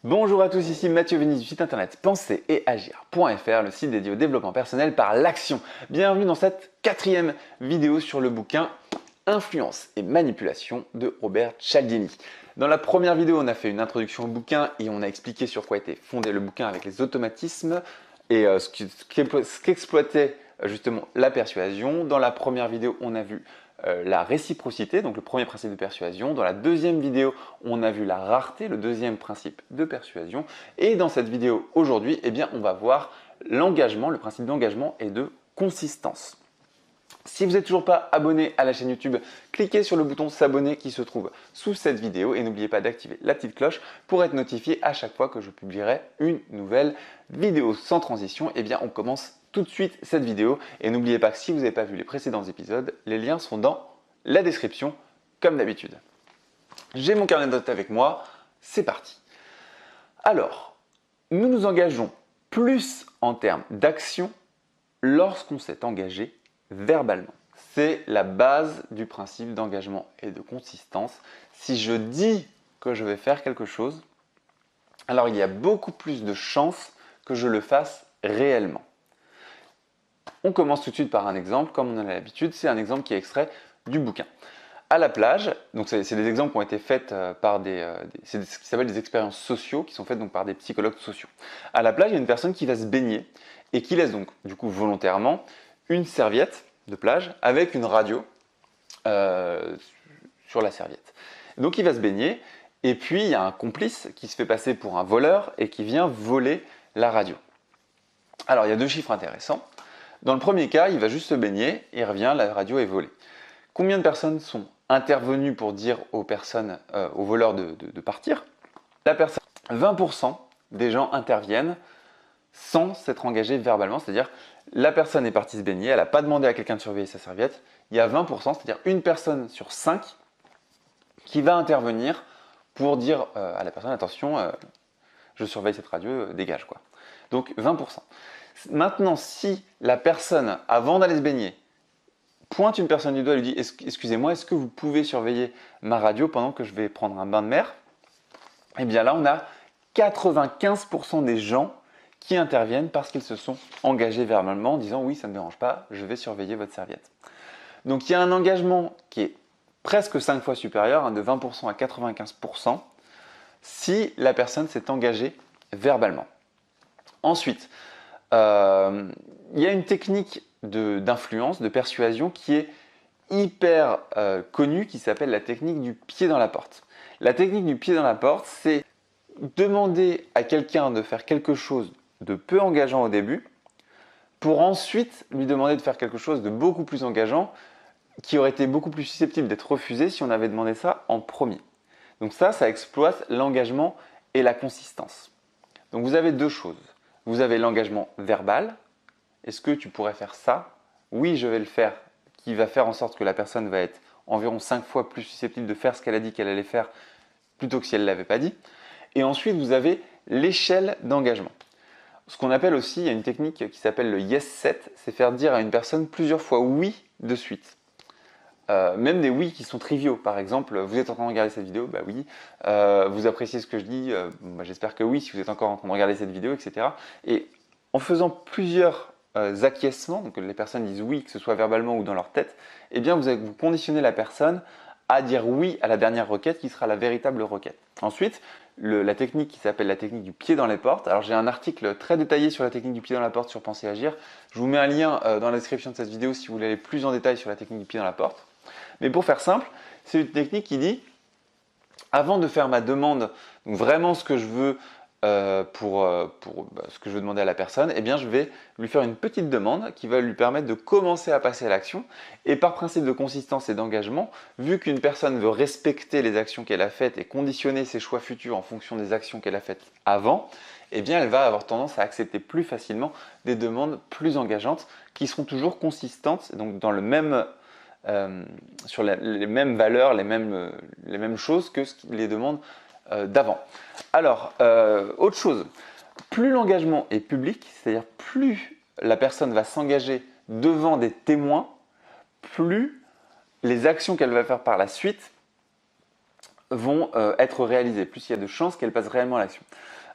Bonjour à tous, ici Mathieu Vénis du site internet penser-et-agir.fr, le site dédié au développement personnel par l'action. Bienvenue dans cette 4e vidéo sur le bouquin Influence et manipulation de Robert Cialdini. Dans la première vidéo, on a fait une introduction au bouquin et on a expliqué sur quoi était fondé le bouquin avec les automatismes et ce qu'exploitait justement la persuasion. Dans la première vidéo, on a vu la réciprocité, donc le premier principe de persuasion. Dans la deuxième vidéo, on a vu la rareté, le deuxième principe de persuasion. Et dans cette vidéo aujourd'hui, eh bien, on va voir l'engagement, le principe d'engagement et de consistance. Si vous n'êtes toujours pas abonné à la chaîne YouTube, cliquez sur le bouton s'abonner qui se trouve sous cette vidéo et n'oubliez pas d'activer la petite cloche pour être notifié à chaque fois que je publierai une nouvelle vidéo. Sans transition, eh bien, on commence tout de suite cette vidéo et n'oubliez pas que si vous n'avez pas vu les précédents épisodes, les liens sont dans la description comme d'habitude. J'ai mon carnet de notes avec moi, c'est parti. Alors, nous nous engageons plus en termes d'action lorsqu'on s'est engagé verbalement. C'est la base du principe d'engagement et de consistance. Si je dis que je vais faire quelque chose, alors il y a beaucoup plus de chances que je le fasse réellement. On commence tout de suite par un exemple, comme on en a l'habitude, c'est un exemple qui est extrait du bouquin. À la plage, donc c'est des exemples qui ont été faits par c'est ce qui s'appelle des expériences sociaux, qui sont faites donc par des psychologues sociaux. À la plage, il y a une personne qui va se baigner et qui laisse donc du coup volontairement une serviette de plage avec une radio sur la serviette. Donc il va se baigner et puis il y a un complice qui se fait passer pour un voleur et qui vient voler la radio. Alors il y a deux chiffres intéressants. Dans le premier cas, il va juste se baigner, il revient, la radio est volée. Combien de personnes sont intervenues pour dire aux voleurs de partir? 20% des gens interviennent sans s'être engagés verbalement, c'est-à-dire la personne est partie se baigner, elle n'a pas demandé à quelqu'un de surveiller sa serviette. Il y a 20%, c'est-à-dire une personne sur 5 qui va intervenir pour dire à la personne, attention, je surveille cette radio, dégage quoi. Donc 20%. Maintenant, si la personne, avant d'aller se baigner, pointe une personne du doigt et lui dit « Excusez-moi, est-ce que vous pouvez surveiller ma radio pendant que je vais prendre un bain de mer ?» Eh bien là, on a 95% des gens qui interviennent parce qu'ils se sont engagés verbalement en disant « Oui, ça ne me dérange pas, je vais surveiller votre serviette. » Donc il y a un engagement qui est presque 5 fois supérieur, de 20% à 95%, si la personne s'est engagée verbalement. Ensuite, il y a une technique d'influence, de persuasion qui est hyper connue, qui s'appelle la technique du pied dans la porte. La technique du pied dans la porte, c'est demander à quelqu'un de faire quelque chose de peu engageant au début, pour ensuite lui demander de faire quelque chose de beaucoup plus engageant, qui aurait été beaucoup plus susceptible d'être refusé si on avait demandé ça en premier. Donc ça exploite l'engagement et la consistance. Donc vous avez deux choses. Vous avez l'engagement verbal. Est-ce que tu pourrais faire ça? Oui, je vais le faire, qui va faire en sorte que la personne va être environ 5 fois plus susceptible de faire ce qu'elle a dit qu'elle allait faire plutôt que si elle ne l'avait pas dit. Et ensuite, vous avez l'échelle d'engagement. Ce qu'on appelle aussi, il y a une technique qui s'appelle le yes set, c'est faire dire à une personne plusieurs fois oui de suite. Même des oui qui sont triviaux. Par exemple, vous êtes en train de regarder cette vidéo, bah oui. Vous appréciez ce que je dis, bah j'espère que oui, si vous êtes encore en train de regarder cette vidéo, etc. Et en faisant plusieurs acquiescements, donc les personnes disent oui, que ce soit verbalement ou dans leur tête, eh bien vous conditionnez la personne à dire oui à la dernière requête qui sera la véritable requête. Ensuite, la technique qui s'appelle la technique du pied dans les portes. Alors j'ai un article très détaillé sur la technique du pied dans la porte sur Penser et Agir. Je vous mets un lien dans la description de cette vidéo si vous voulez aller plus en détail sur la technique du pied dans la porte. Mais pour faire simple, c'est une technique qui dit, avant de faire ma demande, donc vraiment ce que je veux ce que je veux demander à la personne, eh bien je vais lui faire une petite demande qui va lui permettre de commencer à passer à l'action. Et par principe de consistance et d'engagement, vu qu'une personne veut respecter les actions qu'elle a faites et conditionner ses choix futurs en fonction des actions qu'elle a faites avant, eh bien elle va avoir tendance à accepter plus facilement des demandes plus engageantes qui seront toujours consistantes, donc dans le même sur les mêmes valeurs, les mêmes choses que les demandes d'avant. Alors, autre chose, plus l'engagement est public, c'est-à-dire plus la personne va s'engager devant des témoins, plus les actions qu'elle va faire par la suite vont être réalisées, plus il y a de chances qu'elles passent réellement à l'action.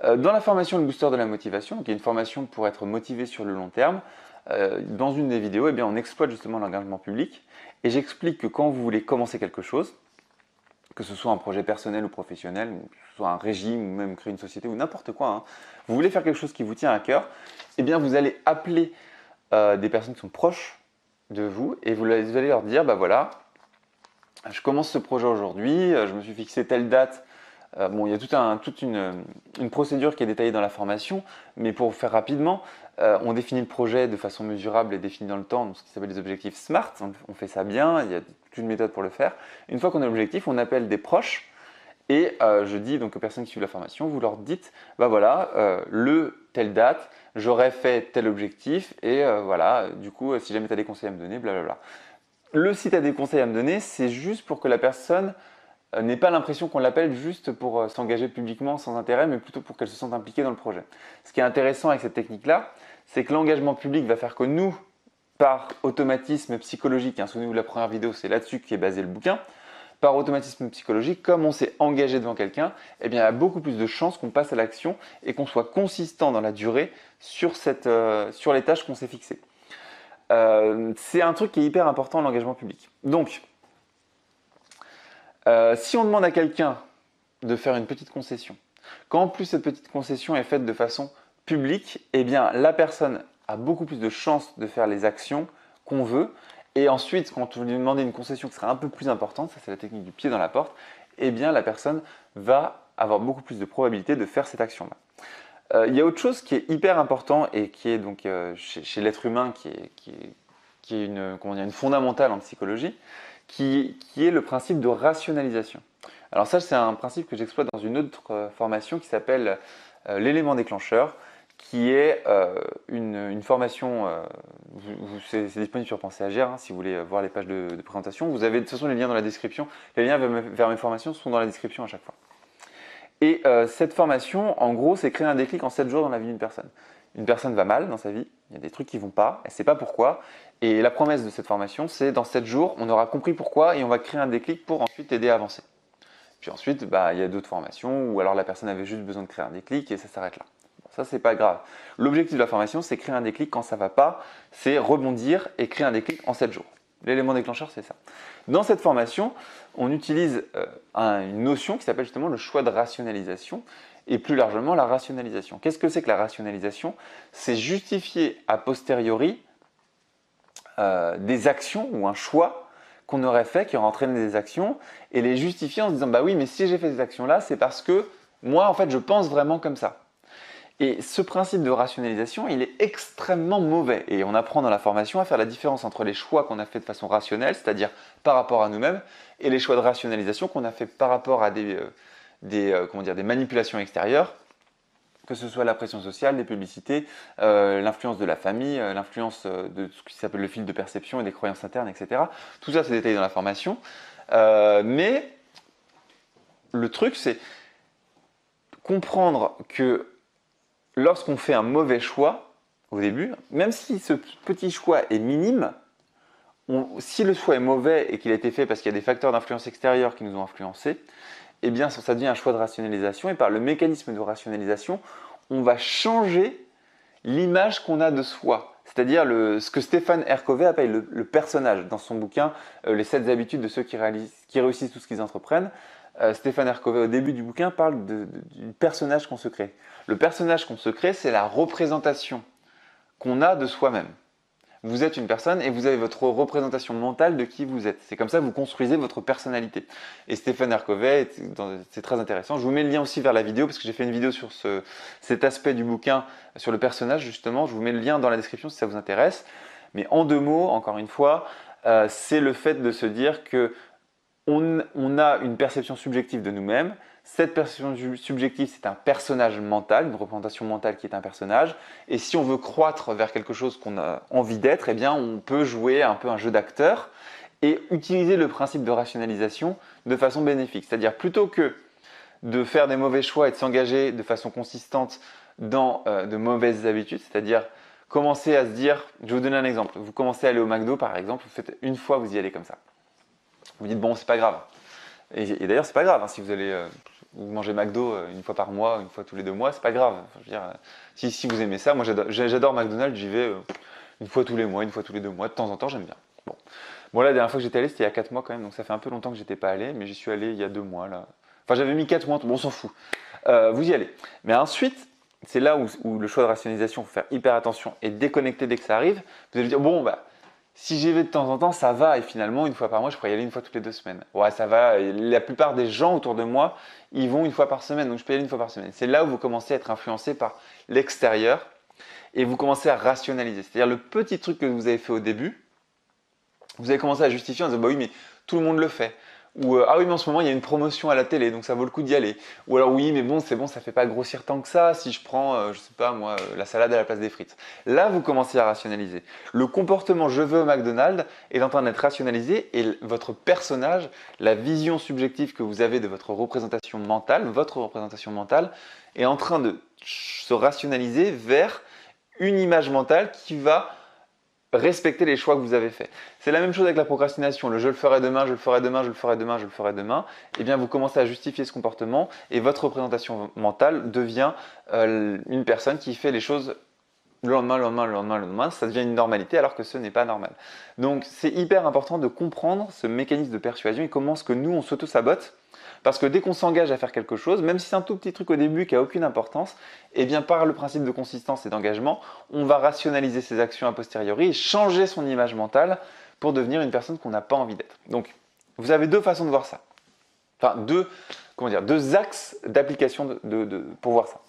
Dans la formation Le Booster de la motivation, qui est une formation pour être motivé sur le long terme, dans une des vidéos, on exploite justement l'engagement public et j'explique que quand vous voulez commencer quelque chose, que ce soit un projet personnel ou professionnel, ou que ce soit un régime, ou même créer une société, ou n'importe quoi, hein, vous voulez faire quelque chose qui vous tient à cœur, vous allez appeler des personnes qui sont proches de vous et vous allez leur dire, bah voilà, je commence ce projet aujourd'hui, je me suis fixé telle date. Bon, il y a toute une procédure qui est détaillée dans la formation, mais pour faire rapidement, on définit le projet de façon mesurable et définie dans le temps, donc ce qui s'appelle des objectifs SMART. On fait ça bien, il y a toute une méthode pour le faire. Une fois qu'on a l'objectif, on appelle des proches et je dis donc aux personnes qui suivent la formation, vous leur dites, bah voilà, telle date, j'aurais fait tel objectif et voilà, du coup, si jamais tu as des conseils à me donner, blablabla. Si tu as des conseils à me donner, c'est juste pour que la personne n'ait pas l'impression qu'on l'appelle juste pour s'engager publiquement sans intérêt, mais plutôt pour qu'elle se sente impliquée dans le projet. Ce qui est intéressant avec cette technique-là, c'est que l'engagement public va faire que nous, par automatisme psychologique, souvenez-vous de la première vidéo, c'est là-dessus qu'est basé le bouquin, par automatisme psychologique, comme on s'est engagé devant quelqu'un, il y a beaucoup plus de chances qu'on passe à l'action et qu'on soit consistant dans la durée sur les tâches qu'on s'est fixées. C'est un truc qui est hyper important, l'engagement public. Donc, si on demande à quelqu'un de faire une petite concession, quand en plus cette petite concession est faite de façon publique, la personne a beaucoup plus de chances de faire les actions qu'on veut. Et ensuite, quand vous lui demandez une concession qui sera un peu plus importante, ça c'est la technique du pied dans la porte, la personne va avoir beaucoup plus de probabilité de faire cette action-là. Il y a autre chose qui est hyper important et qui est donc chez l'être humain, qui est une fondamentale en psychologie, qui est le principe de rationalisation. Alors ça, c'est un principe que j'exploite dans une autre formation qui s'appelle l'élément déclencheur, qui est une formation, c'est disponible sur Pensez Agir, si vous voulez voir les pages de présentation. Vous avez de toute façon les liens dans la description. Les liens vers mes formations sont dans la description à chaque fois. Et cette formation, en gros, c'est créer un déclic en 7 jours dans la vie d'une personne. Une personne va mal dans sa vie, il y a des trucs qui ne vont pas, elle ne sait pas pourquoi. Et la promesse de cette formation, c'est dans 7 jours, on aura compris pourquoi et on va créer un déclic pour ensuite t'aider à avancer. Puis ensuite, il y a d'autres formations où alors la personne avait juste besoin de créer un déclic et ça s'arrête là. Bon, ça, c'est pas grave. L'objectif de la formation, c'est créer un déclic quand ça ne va pas, c'est rebondir et créer un déclic en 7 jours. L'élément déclencheur, c'est ça. Dans cette formation, on utilise une notion qui s'appelle justement le choix de rationalisation et plus largement la rationalisation. Qu'est-ce que c'est que la rationalisation? C'est justifier a posteriori des actions ou un choix qu'on aurait fait, qui aurait entraîné des actions, et les justifier en se disant bah oui, mais si j'ai fait ces actions-là, c'est parce que moi, en fait, je pense vraiment comme ça. Et ce principe de rationalisation, il est extrêmement mauvais. Et on apprend dans la formation à faire la différence entre les choix qu'on a fait de façon rationnelle, c'est-à-dire par rapport à nous-mêmes, et les choix de rationalisation qu'on a fait par rapport à des manipulations extérieures, que ce soit la pression sociale, les publicités, l'influence de la famille, l'influence de ce qui s'appelle le fil de perception et des croyances internes, etc. Tout ça, c'est détaillé dans la formation. Mais le truc, c'est comprendre que lorsqu'on fait un mauvais choix au début, même si ce petit choix est minime, si le choix est mauvais et qu'il a été fait parce qu'il y a des facteurs d'influence extérieure qui nous ont influencés, ça devient un choix de rationalisation et par le mécanisme de rationalisation, on va changer l'image qu'on a de soi. C'est-à-dire ce que Stephen R. Covey appelle le personnage. Dans son bouquin « Les 7 habitudes de ceux qui réussissent tout ce qu'ils entreprennent », Stephen R. Covey, au début du bouquin, parle du personnage qu'on se crée. Le personnage qu'on se crée, c'est la représentation qu'on a de soi-même. Vous êtes une personne et vous avez votre représentation mentale de qui vous êtes. C'est comme ça que vous construisez votre personnalité. Et Stephen R. Covey, c'est très intéressant. Je vous mets le lien aussi vers la vidéo parce que j'ai fait une vidéo sur cet aspect du bouquin, sur le personnage justement. Je vous mets le lien dans la description si ça vous intéresse. Mais en 2 mots, encore une fois, c'est le fait de se dire que on a une perception subjective de nous-mêmes. Cette perception subjective, c'est un personnage mental, une représentation mentale qui est un personnage. Et si on veut croître vers quelque chose qu'on a envie d'être, on peut jouer un peu un jeu d'acteur et utiliser le principe de rationalisation de façon bénéfique. C'est-à-dire plutôt que de faire des mauvais choix et de s'engager de façon consistante dans de mauvaises habitudes, c'est-à-dire commencer à se dire, je vais vous donner un exemple, vous commencez à aller au McDo par exemple, vous faites une fois, vous y allez comme ça. Vous dites bon, c'est pas grave. Et d'ailleurs, c'est pas grave, hein, si vous allez vous manger McDo une fois par mois, une fois tous les 2 mois, c'est pas grave. Enfin, je veux dire, si vous aimez ça, moi j'adore McDonald's, j'y vais une fois tous les mois, une fois tous les 2 mois, de temps en temps, j'aime bien. Bon. Bon, la dernière fois que j'étais allé, c'était il y a 4 mois quand même, donc ça fait un peu longtemps que j'étais pas allé, mais j'y suis allé il y a 2 mois là. Enfin, j'avais mis 4 mois, bon, on s'en fout. Vous y allez. Mais ensuite, c'est là où le choix de rationalisation, il faut faire hyper attention et déconnecter dès que ça arrive. Vous allez dire, bon, bah, si j'y vais de temps en temps, ça va. Et finalement, une fois par mois, je pourrais y aller une fois toutes les 2 semaines. Ouais, ça va. Et la plupart des gens autour de moi, ils vont une fois par semaine. Donc, je peux y aller une fois par semaine. C'est là où vous commencez à être influencé par l'extérieur et vous commencez à rationaliser. C'est-à-dire le petit truc que vous avez fait au début, vous avez commencé à justifier en disant, bah oui, mais tout le monde le fait. Ou ah oui, mais en ce moment il y a une promotion à la télé, donc ça vaut le coup d'y aller. Ou alors oui, mais bon, c'est bon, ça fait pas grossir tant que ça si je prends, je sais pas moi, la salade à la place des frites. Là, vous commencez à rationaliser. Le comportement je veux au McDonald's est en train d'être rationalisé et votre personnage, la vision subjective que vous avez de votre représentation mentale est en train de se rationaliser vers une image mentale qui va respecter les choix que vous avez faits. C'est la même chose avec la procrastination. Le je le ferai demain, je le ferai demain, je le ferai demain, je le ferai demain. Eh bien, vous commencez à justifier ce comportement et votre représentation mentale devient une personne qui fait les choses le lendemain, le lendemain, le lendemain, le lendemain. Ça devient une normalité alors que ce n'est pas normal. Donc, c'est hyper important de comprendre ce mécanisme de persuasion et comment est-ce que nous, on s'auto-sabote. Parce que dès qu'on s'engage à faire quelque chose, même si c'est un tout petit truc au début qui n'a aucune importance, eh bien par le principe de consistance et d'engagement, on va rationaliser ses actions a posteriori et changer son image mentale pour devenir une personne qu'on n'a pas envie d'être. Donc, vous avez deux façons de voir ça. Enfin, deux axes d'application pour voir ça.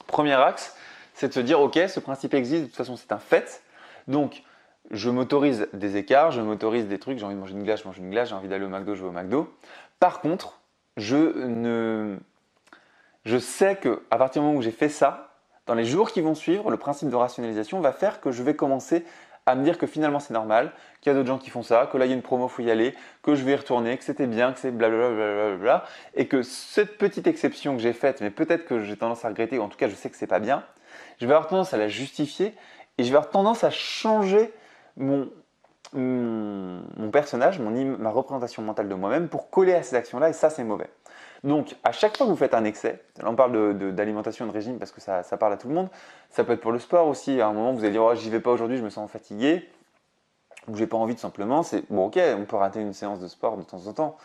Premier axe, c'est de se dire, ok, ce principe existe, de toute façon c'est un fait. Donc, je m'autorise des écarts, je m'autorise des trucs, j'ai envie de manger une glace, je mange une glace, j'ai envie d'aller au McDo, je vais au McDo. Par contre, je sais qu'à partir du moment où j'ai fait ça, dans les jours qui vont suivre, le principe de rationalisation va faire que je vais commencer à me dire que finalement c'est normal, qu'il y a d'autres gens qui font ça, que là il y a une promo, il faut y aller, que je vais y retourner, que c'était bien, que c'est blablabla, et que cette petite exception que j'ai faite, mais peut-être que j'ai tendance à regretter, ou en tout cas je sais que c'est pas bien, je vais avoir tendance à la justifier et je vais avoir tendance à changer mon personnage, ma représentation mentale de moi-même pour coller à ces actions-là, et ça c'est mauvais. Donc, à chaque fois que vous faites un excès, là on parle d'alimentation et de régime parce que ça parle à tout le monde, ça peut être pour le sport aussi. À un moment, vous allez dire, oh, j'y vais pas aujourd'hui, je me sens fatigué, ou j'ai pas envie tout simplement. C'est bon, ok, on peut rater une séance de sport de temps en temps,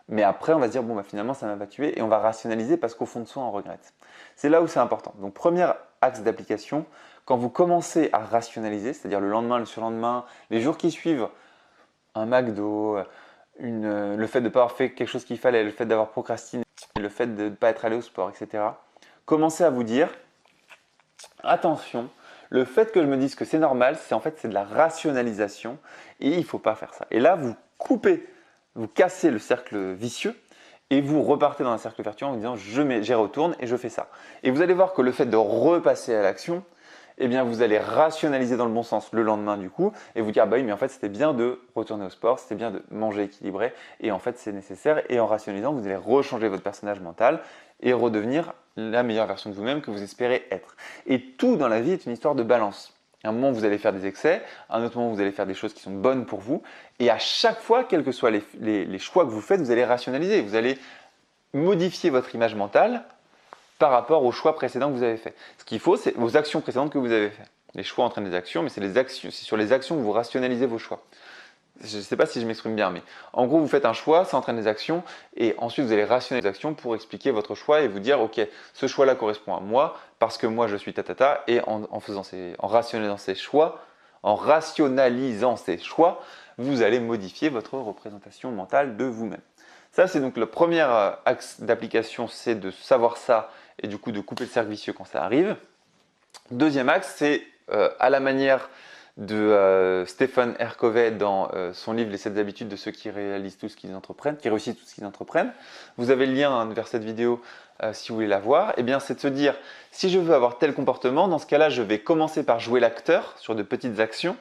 mais après, on va se dire, bon, bah, finalement, ça m'a pas tué, et on va rationaliser parce qu'au fond de soi, on regrette. C'est là où c'est important. Donc, premier axe d'application, quand vous commencez à rationaliser, c'est-à-dire le lendemain, le surlendemain, les jours qui suivent, un McDo, le fait de ne pas avoir fait quelque chose qu'il fallait, le fait d'avoir procrastiné, le fait de ne pas être allé au sport, etc. Commencez à vous dire, attention, le fait que je me dise que c'est normal, c'est de la rationalisation et il ne faut pas faire ça. Et là, vous coupez, vous cassez le cercle vicieux et vous repartez dans un cercle vertueux en vous disant j'y retourne et je fais ça. Et vous allez voir que le fait de repasser à l'action, eh bien vous allez rationaliser dans le bon sens le lendemain du coup et vous dire ah bah oui mais en fait c'était bien de retourner au sport, c'était bien de manger équilibré et en fait c'est nécessaire et en rationalisant vous allez rechanger votre personnage mental et redevenir la meilleure version de vous-même que vous espérez être. Et tout dans la vie est une histoire de balance. À un moment vous allez faire des excès, à un autre moment vous allez faire des choses qui sont bonnes pour vous et à chaque fois, quels que soient les choix que vous faites, vous allez rationaliser, vous allez modifier votre image mentale par rapport aux choix précédents que vous avez faits. Ce qu'il faut, c'est vos actions précédentes que vous avez faites. Les choix entraînent des actions, mais c'est sur les actions que vous rationalisez vos choix. Je ne sais pas si je m'exprime bien, mais en gros, vous faites un choix, ça entraîne des actions, et ensuite vous allez rationaliser les actions pour expliquer votre choix et vous dire, ok, ce choix-là correspond à moi, parce que moi je suis tatata, et en rationalisant ces choix, vous allez modifier votre représentation mentale de vous-même. Ça, c'est donc le premier axe d'application, c'est de savoir ça et du coup de couper le cercle vicieux quand ça arrive. Deuxième axe, c'est à la manière de Stephen R. Covey dans son livre Les 7 habitudes de ceux qui réalisent tout ce qu'ils entreprennent, qui réussissent tout ce qu'ils entreprennent. Vous avez le lien vers cette vidéo si vous voulez la voir. Eh bien, c'est de se dire, si je veux avoir tel comportement, dans ce cas-là, je vais commencer par jouer l'acteur sur de petites actions,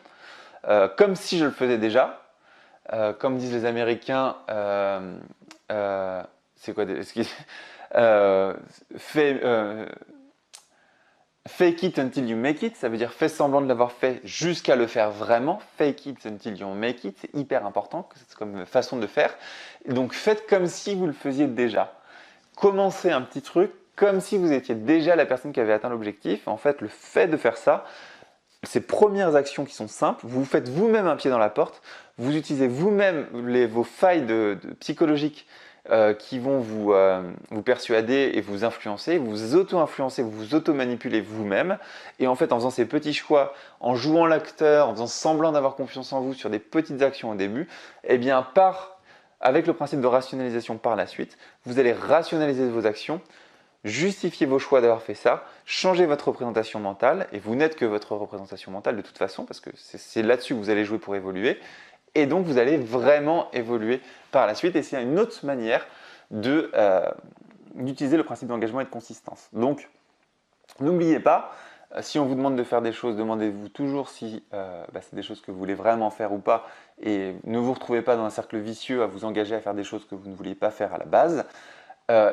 comme si je le faisais déjà. Comme disent les Américains, c'est quoi fait Fake it until you make it, ça veut dire fais semblant de l'avoir fait jusqu'à le faire vraiment. Fake it until you make it, c'est hyper important, c'est comme façon de faire. Donc faites comme si vous le faisiez déjà. Commencez un petit truc comme si vous étiez déjà la personne qui avait atteint l'objectif. En fait, le fait de faire ça, ces premières actions qui sont simples, vous faites vous-même un pied dans la porte, vous utilisez vous-même vos failles psychologiques qui vont vous persuader et vous influencer, vous auto-influencez, vous auto-manipulez vous-même. Et en fait, en faisant ces petits choix, en jouant l'acteur, en faisant semblant d'avoir confiance en vous sur des petites actions au début, eh bien, avec le principe de rationalisation par la suite, vous allez rationaliser vos actions, justifier vos choix d'avoir fait ça, changer votre représentation mentale, et vous n'êtes que votre représentation mentale de toute façon, parce que c'est là-dessus que vous allez jouer pour évoluer, et donc vous allez vraiment évoluer par la suite, et c'est une autre manière d'utiliser le principe d'engagement et de consistance. Donc, n'oubliez pas, si on vous demande de faire des choses, demandez-vous toujours si c'est des choses que vous voulez vraiment faire ou pas, et ne vous retrouvez pas dans un cercle vicieux à vous engager à faire des choses que vous ne vouliez pas faire à la base.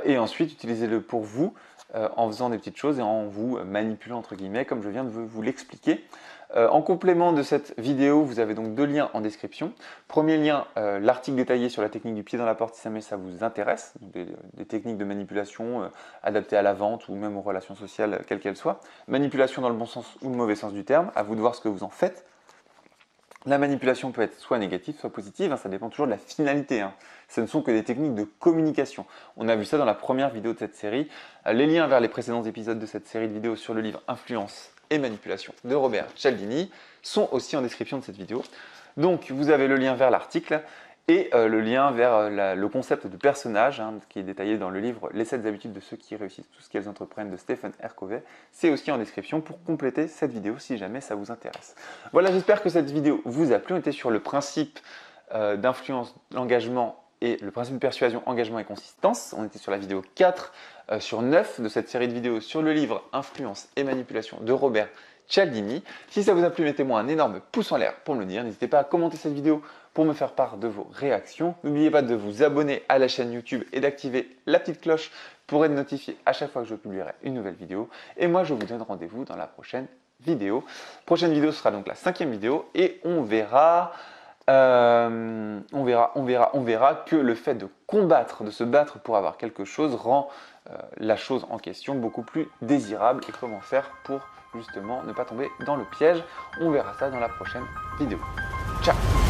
Et ensuite, utilisez-le pour vous en faisant des petites choses et en vous manipulant entre guillemets, comme je viens de vous l'expliquer. En complément de cette vidéo, vous avez donc deux liens en description. Premier lien, l'article détaillé sur la technique du pied dans la porte si jamais ça vous intéresse, des techniques de manipulation adaptées à la vente ou même aux relations sociales, quelles qu'elles soient. Manipulation dans le bon sens ou le mauvais sens du terme, à vous de voir ce que vous en faites. La manipulation peut être soit négative, soit positive, ça dépend toujours de la finalité. Ce ne sont que des techniques de communication. On a vu ça dans la première vidéo de cette série. Les liens vers les précédents épisodes de cette série de vidéos sur le livre Influence et Manipulation de Robert Cialdini sont aussi en description de cette vidéo. Donc vous avez le lien vers l'article et le lien vers le concept de personnage qui est détaillé dans le livre Les 7 habitudes de ceux qui réussissent tout ce qu'elles entreprennent de Stephen R. Covey. C'est aussi en description pour compléter cette vidéo si jamais ça vous intéresse. Voilà, j'espère que cette vidéo vous a plu. On était sur le principe d'influence, l'engagement et le principe de persuasion, engagement et consistance. On était sur la vidéo 4 sur 9 de cette série de vidéos sur le livre Influence et Manipulation de Robert Cialdini. Si ça vous a plu, mettez-moi un énorme pouce en l'air pour me le dire. N'hésitez pas à commenter cette vidéo pour me faire part de vos réactions. N'oubliez pas de vous abonner à la chaîne YouTube et d'activer la petite cloche pour être notifié à chaque fois que je publierai une nouvelle vidéo. Et moi, je vous donne rendez-vous dans la prochaine vidéo. Prochaine vidéo sera donc la 5e vidéo et on verra que le fait de combattre, de se battre pour avoir quelque chose rend la chose en question beaucoup plus désirable et comment faire pour justement ne pas tomber dans le piège. On verra ça dans la prochaine vidéo. Ciao!